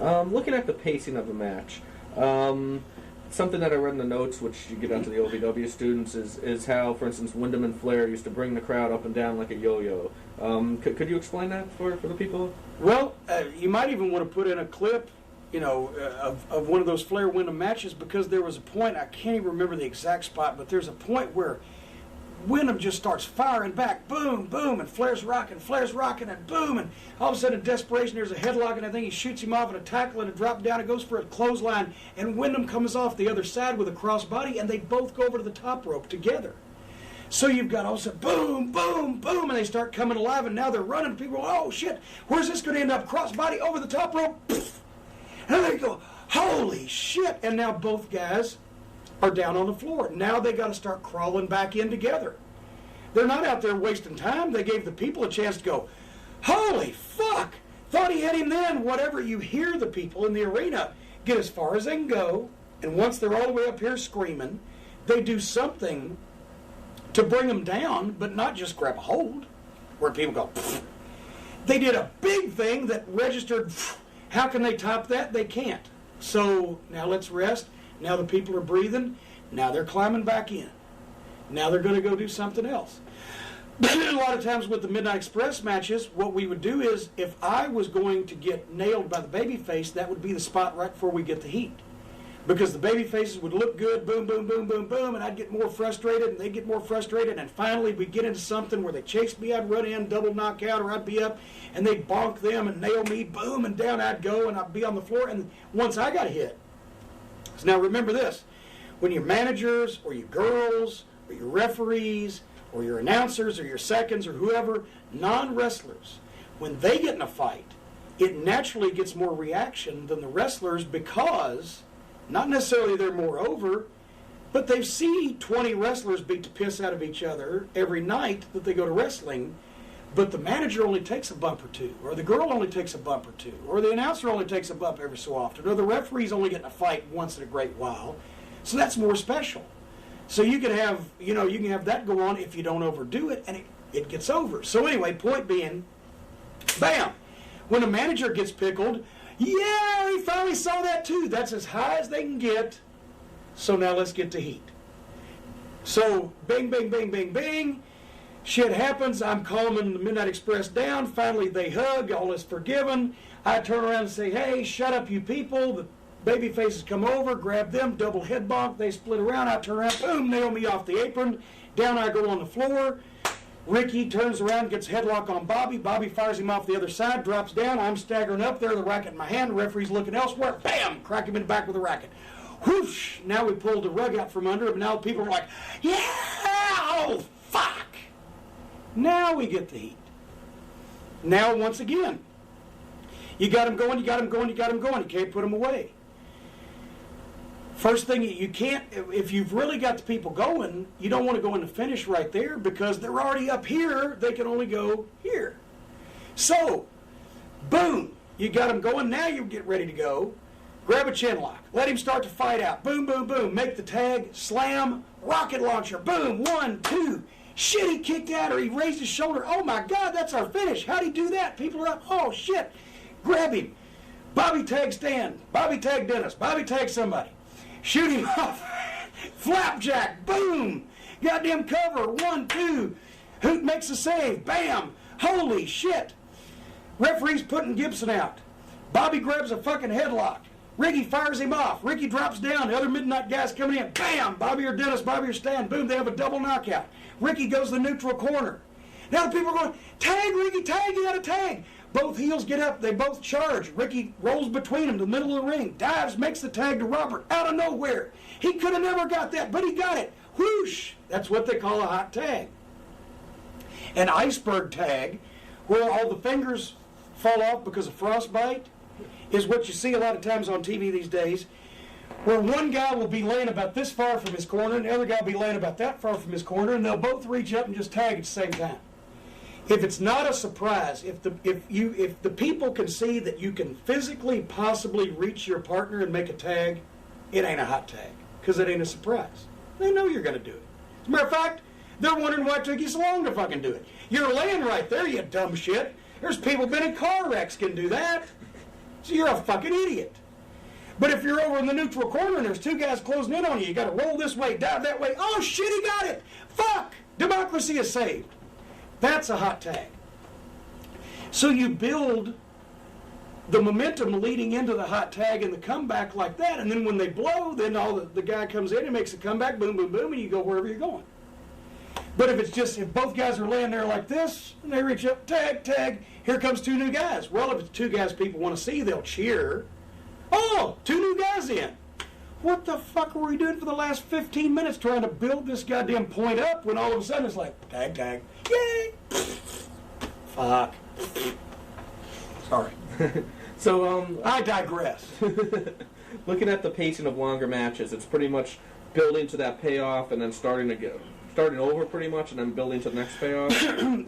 Looking at the pacing of the match, something that I read in the notes, which you get onto the OVW students, is how, for instance, Wyndham and Flair used to bring the crowd up and down like a yo-yo. Could you explain that for the people? Well, you might even want to put in a clip, of one of those Flair Wyndham matches, because there was a point, I can't even remember the exact spot, but there's a point where Wyndham just starts firing back, boom, boom, and Flair's rocking, and boom, and all of a sudden in desperation there's a headlock, and I think he shoots him off and a tackle and a drop down, and goes for a clothesline, and Wyndham comes off the other side with a crossbody, and they both go over to the top rope together. So you've got all of a sudden, boom, boom, boom, and they start coming alive, and now they're running. People go, oh shit, where's this going to end up? Crossbody over the top rope, and they go, holy shit, and now both guys are down on the floor. Now they got to start crawling back in together. They're not out there wasting time. They gave the people a chance to go, holy fuck, thought he had him then. Whatever. You hear the people in the arena get as far as they can go, and once they're all the way up here screaming, they do something to bring them down, but not just grab a hold, where people go, pfft. They did a big thing that registered. Pfft. How can they top that? They can't. So now let's rest. Now the people are breathing. Now they're climbing back in. Now they're going to go do something else. A lot of times with the Midnight Express matches, what we would do is, if I was going to get nailed by the babyface, that would be the spot right before we get the heat. Because the babyfaces would look good, boom, boom, boom, boom, boom, and I'd get more frustrated, and they'd get more frustrated, and finally we'd get into something where they chased me, I'd run in, double knockout, or I'd be up, and they'd bonk them and nail me, boom, and down I'd go, and I'd be on the floor, and once I got hit. So now remember this, when your managers, or your girls, or your referees, or your announcers, or your seconds, or whoever, non-wrestlers, when they get in a fight, it naturally gets more reaction than the wrestlers, because not necessarily they're more over, but they see 20 wrestlers beat the piss out of each other every night that they go to wrestling, but the manager only takes a bump or two, or the girl only takes a bump or two, or the announcer only takes a bump every so often, or the referee's only getting a fight once in a great while. So that's more special. So you can have, you can have that go on if you don't overdo it, and it gets over. So anyway, point being, bam, when a manager gets pickled, yeah, he finally saw that too. That's as high as they can get. So now let's get to heat. So bing, bing, bing, bing, bing. Shit happens. I'm calming the Midnight Express down. Finally they hug. All is forgiven. I turn around and say, hey, shut up you people. The baby faces come over, grab them, double head bonk. They split around. I turn around, boom, nail me off the apron. Down I go on the floor. Ricky turns around, gets a headlock on Bobby. Bobby fires him off the other side, drops down. I'm staggering up there, the racket in my hand. The referee's looking elsewhere. Bam! Crack him in the back with a racket. Whoosh! Now we pulled the rug out from under him. Now people are like, yeah! Oh, fuck! Now we get the heat. Now, once again, you got him going, you got him going, you got him going. You can't put him away. First thing, you can't, if you've really got the people going, you don't want to go in the finish right there, because they're already up here, they can only go here. So, boom, you got them going, now you get ready to go. Grab a chin lock, let him start to fight out. Boom, boom, boom, make the tag, slam, rocket launcher, boom, 1, 2. Shit, he kicked out, or he raised his shoulder. Oh my God, that's our finish. How'd he do that? People are up, oh shit. Grab him. Bobby tag Stan, Bobby tag Dennis, Bobby tag somebody. Shoot him off. Flapjack. Boom. Goddamn cover. 1, 2. Hoot makes a save. Bam. Holy shit. Referee's putting Gibson out. Bobby grabs a fucking headlock. Ricky fires him off. Ricky drops down. The other Midnight guys coming in. Bam. Bobby or Dennis. Bobby or Stan. Boom. They have a double knockout. Ricky goes to the neutral corner. Now the people are going, tag, Ricky, tag. You got to tag. Both heels get up. They both charge. Ricky rolls between them to the middle of the ring. Dives, makes the tag to Robert out of nowhere. He could have never got that, but he got it. Whoosh. That's what they call a hot tag. An iceberg tag, where all the fingers fall off because of frostbite, is what you see a lot of times on TV these days, where one guy will be laying about this far from his corner, and the other guy will be laying about that far from his corner, and they'll both reach up and just tag at the same time. If it's not a surprise, if the people can see that you can physically possibly reach your partner and make a tag, it ain't a hot tag, because it ain't a surprise. They know you're going to do it. As a matter of fact, they're wondering why it took you so long to fucking do it. You're laying right there, you dumb shit. There's people been in car wrecks can do that. So you're a fucking idiot. But if you're over in the neutral corner and there's two guys closing in on you, you got to roll this way, dive that way. Oh shit, he got it. Fuck. Democracy is saved. That's a hot tag. So you build the momentum leading into the hot tag and the comeback like that, and then when they blow, then the guy comes in and makes a comeback, boom, boom, boom, and you go wherever you're going. But if both guys are laying there like this, and they reach up, tag, tag, here comes two new guys. Well, if it's two guys people want to see, they'll cheer. Oh, two new guys in. What the fuck were we doing for the last 15 minutes trying to build this goddamn point up when all of a sudden it's like, tag, tag, yay! Fuck. Sorry. So, I digress. looking at the pacing of longer matches, it's pretty much building to that payoff and then starting over pretty much and then building to the next payoff.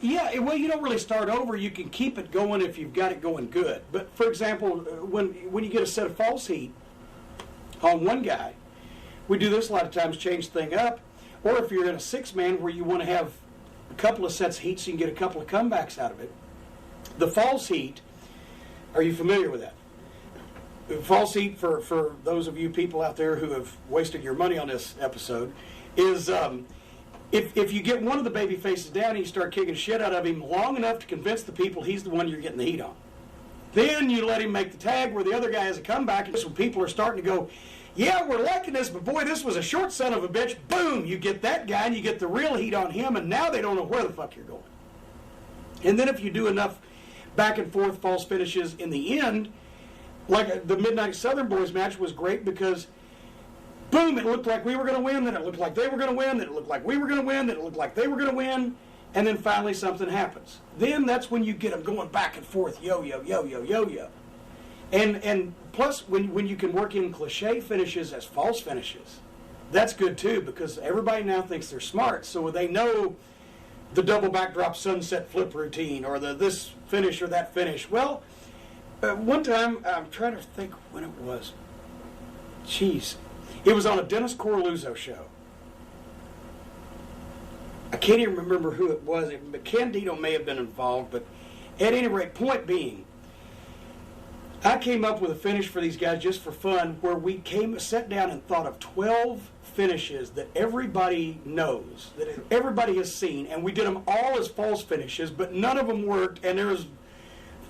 Yeah, well, you don't really start over. You can keep it going if you've got it going good. But, for example, when you get a set of false heat on one guy, we do this a lot of times, change the thing up. Or if you're in a six-man where you want to have a couple of sets of heat so you can get a couple of comebacks out of it, the false heat, are you familiar with that? False heat, for those of you people out there who have wasted your money on this episode, is if you get one of the baby faces down and you start kicking shit out of him long enough to convince the people he's the one you're getting the heat on. Then you let him make the tag where the other guy has a comeback, and so people are starting to go, yeah, we're liking this, but boy, this was a short son of a bitch. Boom, you get that guy and you get the real heat on him, and now they don't know where the fuck you're going. And then if you do enough back and forth false finishes in the end, like the Midnight Southern Boys match was great because boom, it looked like we were going to win, then it looked like they were going to win, then it looked like we were going to win, then it looked like they were going to win, and then finally something happens. Then that's when you get them going back and forth, yo-yo, yo-yo, yo-yo. And plus, when you can work in cliche finishes as false finishes, that's good too, because everybody now thinks they're smart, so they know the double backdrop sunset flip routine, or the this finish or that finish. Well, one time, I'm trying to think when it was. Jeez. It was on a Dennis Coralluzzo show. I can't even remember who it was. Candido may have been involved, but at any rate, point being, I came up with a finish for these guys just for fun, where we sat down and thought of 12 finishes that everybody knows, that everybody has seen, and we did them all as false finishes, but none of them worked, and there was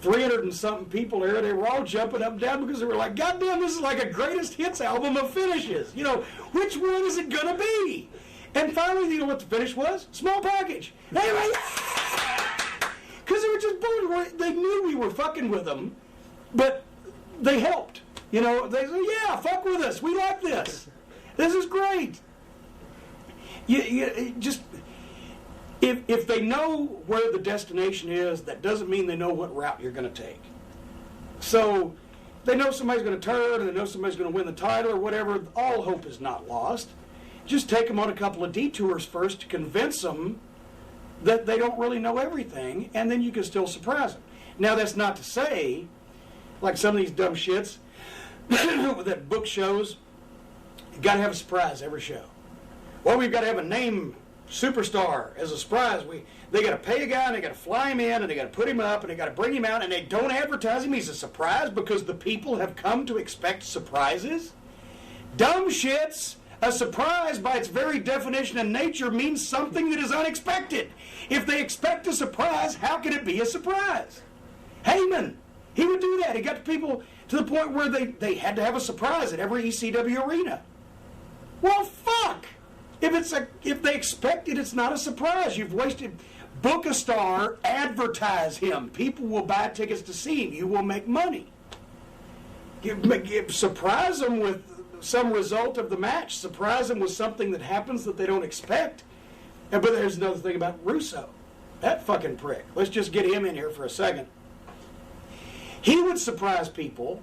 300 and something people there. They were all jumping up and down because they were like, God damn, this is like a greatest hits album of finishes. You know, which one is it going to be? And finally, you know what the finish was? Small package. They were like, because they were just bored. They knew we were fucking with them, but they helped. You know, they said, yeah, fuck with us. We like this. This is great. You just... If they know where the destination is, that doesn't mean they know what route you're going to take. So they know somebody's going to turn, and they know somebody's going to win the title or whatever. All hope is not lost. Just take them on a couple of detours first to convince them that they don't really know everything, and then you can still surprise them. Now, that's not to say, like some of these dumb shits that book shows, you got to have a surprise every show. Well, we've got to have a name superstar as a surprise. They got to pay a guy, and they got to fly him in, and they got to put him up, and they got to bring him out, and they don't advertise him. He's a surprise because the people have come to expect surprises. Dumb shits. A surprise, by its very definition and nature, means something that is unexpected. If they expect a surprise, how can it be a surprise? Heyman, he would do that. He got the people to the point where they had to have a surprise at every ECW arena. Well, fuck. If they expect it, it's not a surprise. You've wasted. Book a star, advertise him. People will buy tickets to see him. You will make money. Surprise them with some result of the match. Surprise them with something that happens that they don't expect. But there's another thing about Russo. That fucking prick. Let's just get him in here for a second. He would surprise people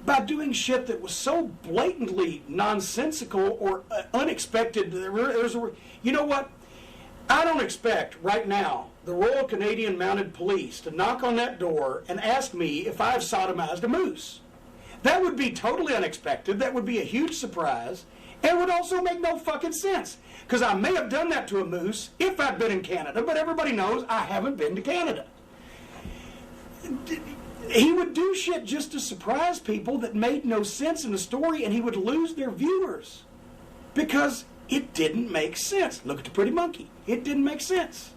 by doing shit that was so blatantly nonsensical or unexpected. You know what? I don't expect right now the Royal Canadian Mounted Police to knock on that door and ask me if I've sodomized a moose. That would be totally unexpected. That would be a huge surprise. And would also make no fucking sense. Because I may have done that to a moose if I'd been in Canada, but everybody knows I haven't been to Canada. he would do shit just to surprise people that made no sense in the story, and he would lose their viewers because it didn't make sense. Look at the Pretty Monkey. It didn't make sense.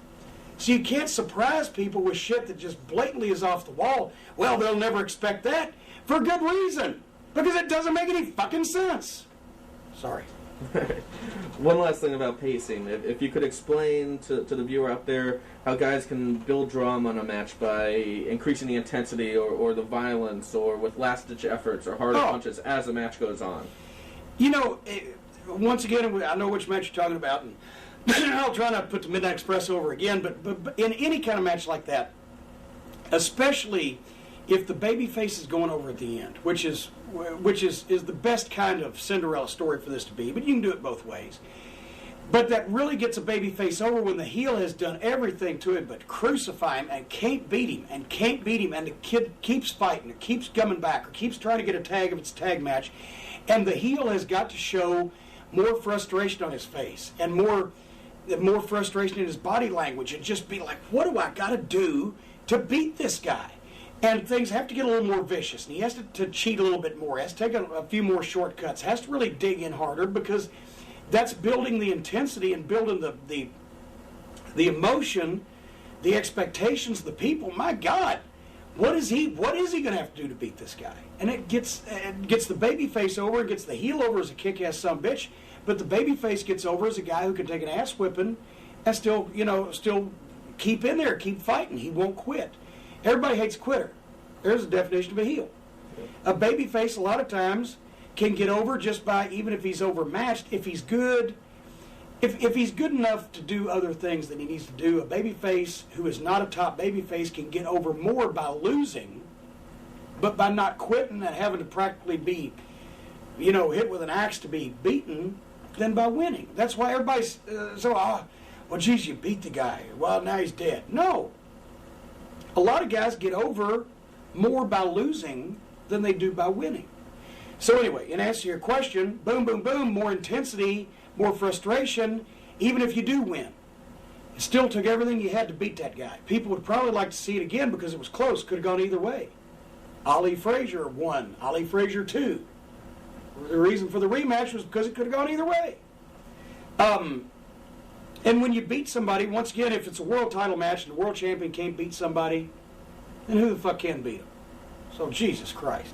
So you can't surprise people with shit that just blatantly is off the wall. Well, they'll never expect that for good reason, because it doesn't make any fucking sense. Sorry. One last thing about pacing. If you could explain to the viewer out there how guys can build drama on a match by increasing the intensity or the violence or with last-ditch efforts or harder punches as the match goes on. You know, once again, I know which match you're talking about, and I'll try not to put the Midnight Express over again, but in any kind of match like that, especially if the babyface is going over at the end, which is the best kind of Cinderella story for this to be, but you can do it both ways. But that really gets a babyface over when the heel has done everything to him but crucify him and can't beat him, and the kid keeps fighting, or keeps coming back, or keeps trying to get a tag if it's a tag match, and the heel has got to show more frustration on his face and more frustration in his body language, and just be like, what do I got to do to beat this guy? And things have to get a little more vicious, and he has to cheat a little bit more. He has to take a few more shortcuts. Has to really dig in harder, because that's building the intensity and building the emotion, the expectations of the people. My God, what is he going to have to do to beat this guy? And it gets the babyface over, and gets the heel over as a kick-ass sumbitch, but the babyface gets over as a guy who can take an ass whipping and still keep in there, keep fighting. He won't quit. Everybody hates a quitter. There's a definition of a heel. A babyface, a lot of times, can get over just by, even if he's overmatched, if he's good, if he's good enough to do other things that he needs to do. A babyface who is not a top babyface can get over more by losing, but by not quitting and having to practically be, hit with an axe to be beaten, than by winning. That's why everybody's well, geez, you beat the guy. Well, now he's dead. No. A lot of guys get over more by losing than they do by winning. So anyway, in answer to your question, boom, boom, boom, more intensity, more frustration, even if you do win. It still took everything you had to beat that guy. People would probably like to see it again because it was close, could have gone either way. Ali Frazier won, Ali Frazier 2. The reason for the rematch was because it could have gone either way. And when you beat somebody, once again, if it's a world title match and the world champion can't beat somebody, then who the fuck can beat him? So, Jesus Christ.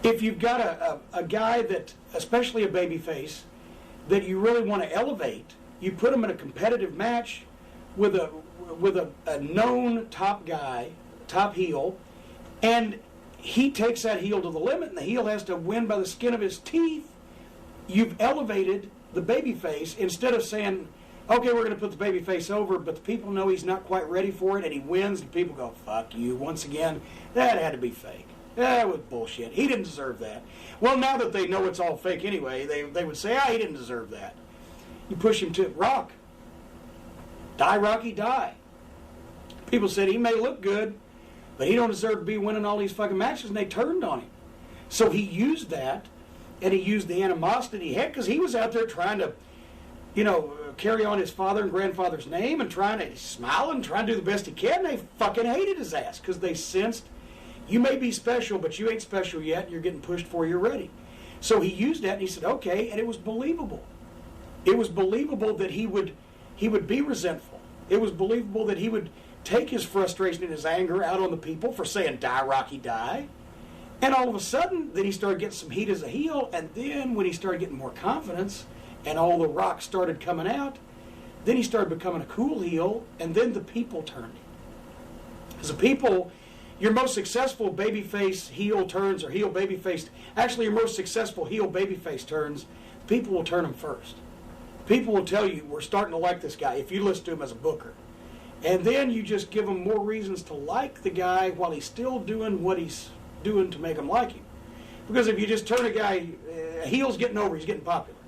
If you've got a guy that, especially a babyface, that you really want to elevate, you put him in a competitive match with a known top guy, top heel, and he takes that heel to the limit, and the heel has to win by the skin of his teeth. You've elevated the babyface instead of saying, okay, we're going to put the babyface over, but the people know he's not quite ready for it, and he wins, and people go, fuck you. Once again, that had to be fake. That was bullshit. He didn't deserve that. Well, now that they know it's all fake anyway, they would say, he didn't deserve that. You push him to rock. Die, Rocky, die. People said he may look good, but he don't deserve to be winning all these fucking matches, and they turned on him. So he used that, and he used the animosity he had, because he was out there trying to, carry on his father and grandfather's name, and trying to smile and trying to do the best he can. They fucking hated his ass, because they sensed, you may be special, but you ain't special yet, and you're getting pushed before you're ready. So he used that, and he said, okay, and it was believable. It was believable that he would be resentful. It was believable that he would take his frustration and his anger out on the people for saying, die, Rocky, die. And all of a sudden, then he started getting some heat as a heel, and then when he started getting more confidence, and all the rocks started coming out, then he started becoming a cool heel, and then the people turned him. Because the people, your most successful babyface heel turns, or heel babyface, actually your most successful heel babyface turns, people will turn him first. People will tell you, we're starting to like this guy, if you listen to him as a booker. And then you just give him more reasons to like the guy while he's still doing what he's doing to make him like him. Because if you just turn a guy, heel's getting over, he's getting popular.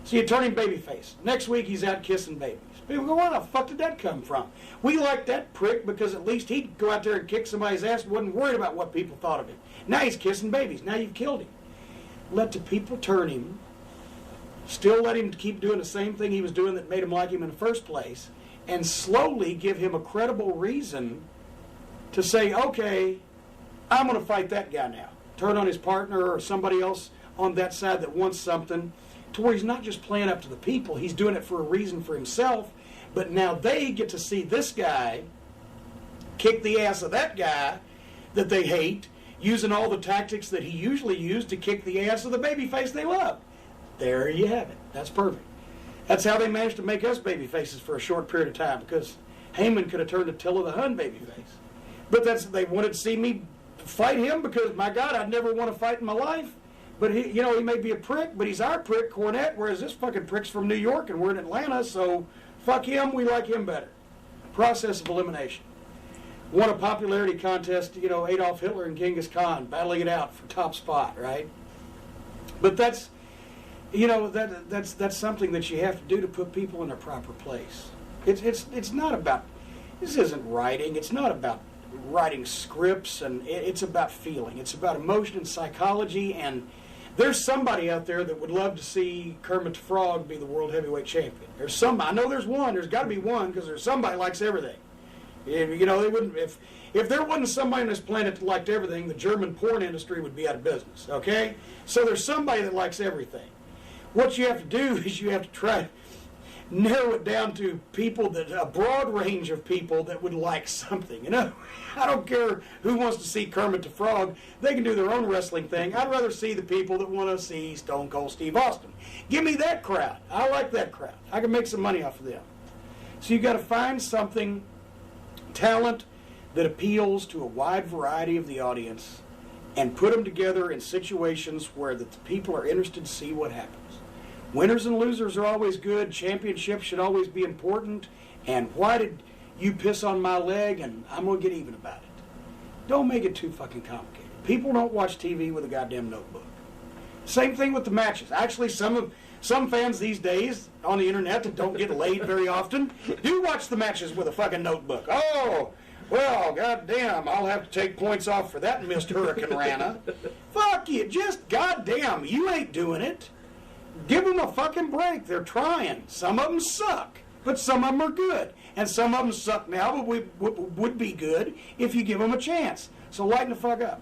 So you turn him babyface. Next week he's out kissing babies. People go, where the fuck did that come from? We liked that prick because at least he'd go out there and kick somebody's ass and wasn't worried about what people thought of him. Now he's kissing babies. Now you've killed him. Let the people turn him. Still let him keep doing the same thing he was doing that made him like him in the first place. And slowly give him a credible reason to say, okay, I'm going to fight that guy now. Turn on his partner or somebody else on that side that wants something, to where he's not just playing up to the people, he's doing it for a reason for himself, but now they get to see this guy kick the ass of that guy that they hate, using all the tactics that he usually used to kick the ass of the babyface they love. There you have it. That's perfect. That's how they managed to make us babyfaces for a short period of time, because Heyman could have turned Attila the Hun babyface. But they wanted to see me fight him because, my God, I'd never want to fight in my life. But he may be a prick, but he's our prick, Cornette, whereas this fucking prick's from New York and we're in Atlanta, so fuck him, we like him better. Process of elimination. Won a popularity contest, Adolf Hitler and Genghis Khan battling it out for top spot, right? But that's something that you have to do to put people in their proper place. It's not about, this isn't writing, it's not about writing scripts, and it's about feeling. It's about emotion and psychology, and there's somebody out there that would love to see Kermit the Frog be the world heavyweight champion. I know there's one, there's got to be one, because there's somebody that likes everything. They wouldn't, if there wasn't somebody on this planet that liked everything, the German porn industry would be out of business, okay? So there's somebody that likes everything. What you have to do is you have to try to narrow it down to a broad range of people that would like something, I don't care who wants to see Kermit the Frog. They can do their own wrestling thing. I'd rather see the people that want to see Stone Cold Steve Austin. Give me that crowd. I like that crowd. I can make some money off of them. So you've got to find something, talent, that appeals to a wide variety of the audience, and put them together in situations where the people are interested to see what happens. Winners and losers are always good. Championships should always be important. And why did you piss on my leg, and I'm going to get even about it? Don't make it too fucking complicated. People don't watch TV with a goddamn notebook. Same thing with the matches. Actually, some fans these days on the internet that don't get laid very often do watch the matches with a fucking notebook. Oh, well, goddamn, I'll have to take points off for that missed Hurricane Rana. Fuck you, just goddamn, you ain't doing it. Give them a fucking break. They're trying. Some of them suck, but some of them are good. And some of them suck now, but would be good if you give them a chance. So lighten the fuck up.